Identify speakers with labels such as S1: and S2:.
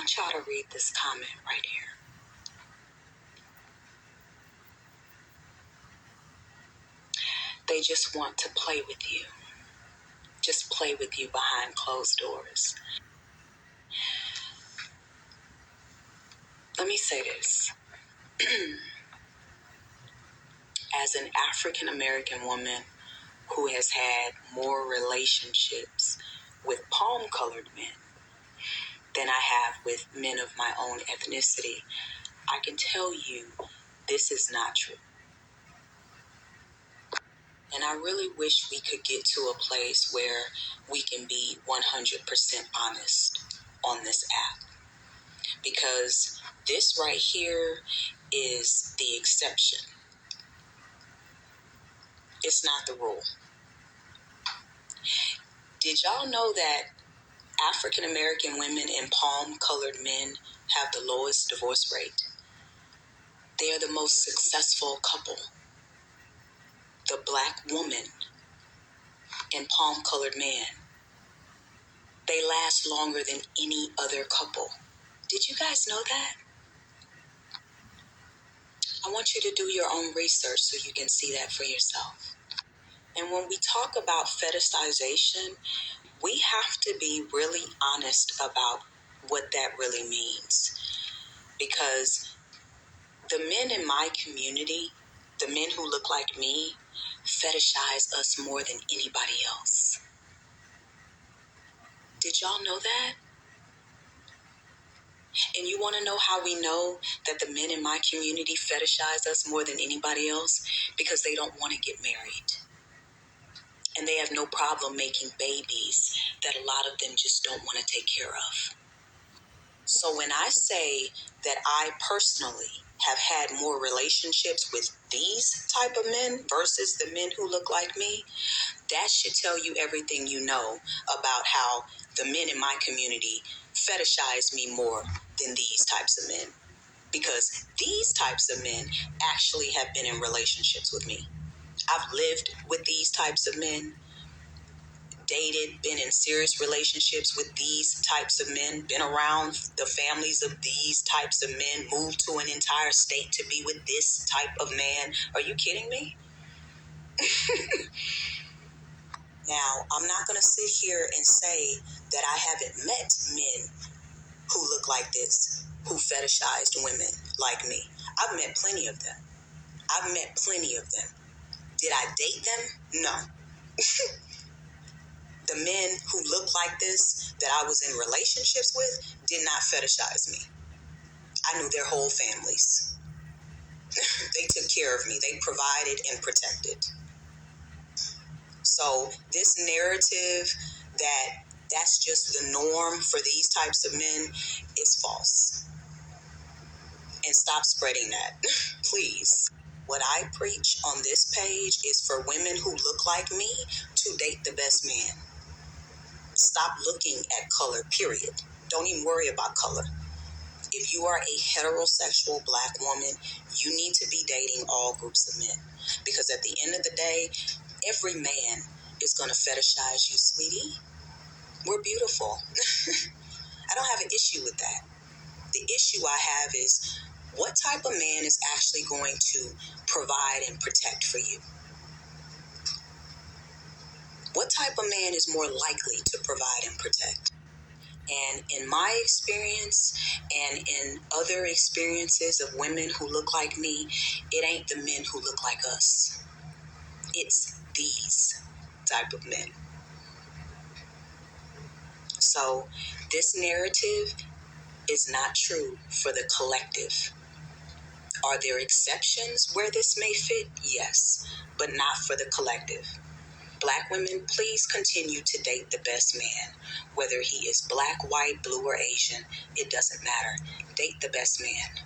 S1: want y'all to read this comment right here. They just want to play with you. Just play with you behind closed doors. Let me say this. As an African American woman who has had more relationships with palm-colored men than I have with men of my own ethnicity, I can tell you this is not true. And I really wish we could get to a place where we can be 100% honest on this app. Because this right here is the exception. It's not the rule. Did y'all know that African American women and palm-colored men have the lowest divorce rate? They are the most successful couple. The black woman and palm-colored man, they last longer than any other couple. Did you guys know that? I want you to do your own research so you can see that for yourself. And when we talk about fetishization, we have to be really honest about what that really means. Because the men in my community, the men who look like me, fetishize us more than anybody else. Did y'all know that? And you want to know how we know that the men in my community fetishize us more than anybody else? Because they don't want to get married. And they have no problem making babies that a lot of them just don't want to take care of. So when I say that I personally have had more relationships with these type of men versus the men who look like me, that should tell you everything you know about how the men in my community fetishize me more than these types of men. Because these types of men actually have been in relationships with me. I've lived with these types of men, dated, been in serious relationships with these types of men, been around the families of these types of men, moved to an entire state to be with this type of man. Are you kidding me? Now, I'm not going to sit here and say that I haven't met men who look like this, who fetishized women like me. I've met plenty of them. Did I date them? No. The men who look like this that I was in relationships with did not fetishize me. I knew their whole families. They took care of me. They provided and protected. So this narrative that that's just the norm for these types of men is false. And stop spreading that, please. What I preach on this page is for women who look like me to date the best man. Stop looking at color, period. Don't even worry about color. If you are a heterosexual black woman, you need to be dating all groups of men. Because at the end of the day, every man is going to fetishize you, sweetie. We're beautiful. I don't have an issue with that. The issue I have is what type of man is actually going to provide and protect for you? What type of man is more likely to provide and protect? And in my experience and in other experiences of women who look like me, it ain't the men who look like us. It's these type of men. So this narrative is not true for the collective. Are there exceptions where this may fit? Yes, but not for the collective. Black women, please continue to date the best man. Whether he is black, white, blue, or Asian, it doesn't matter. Date the best man.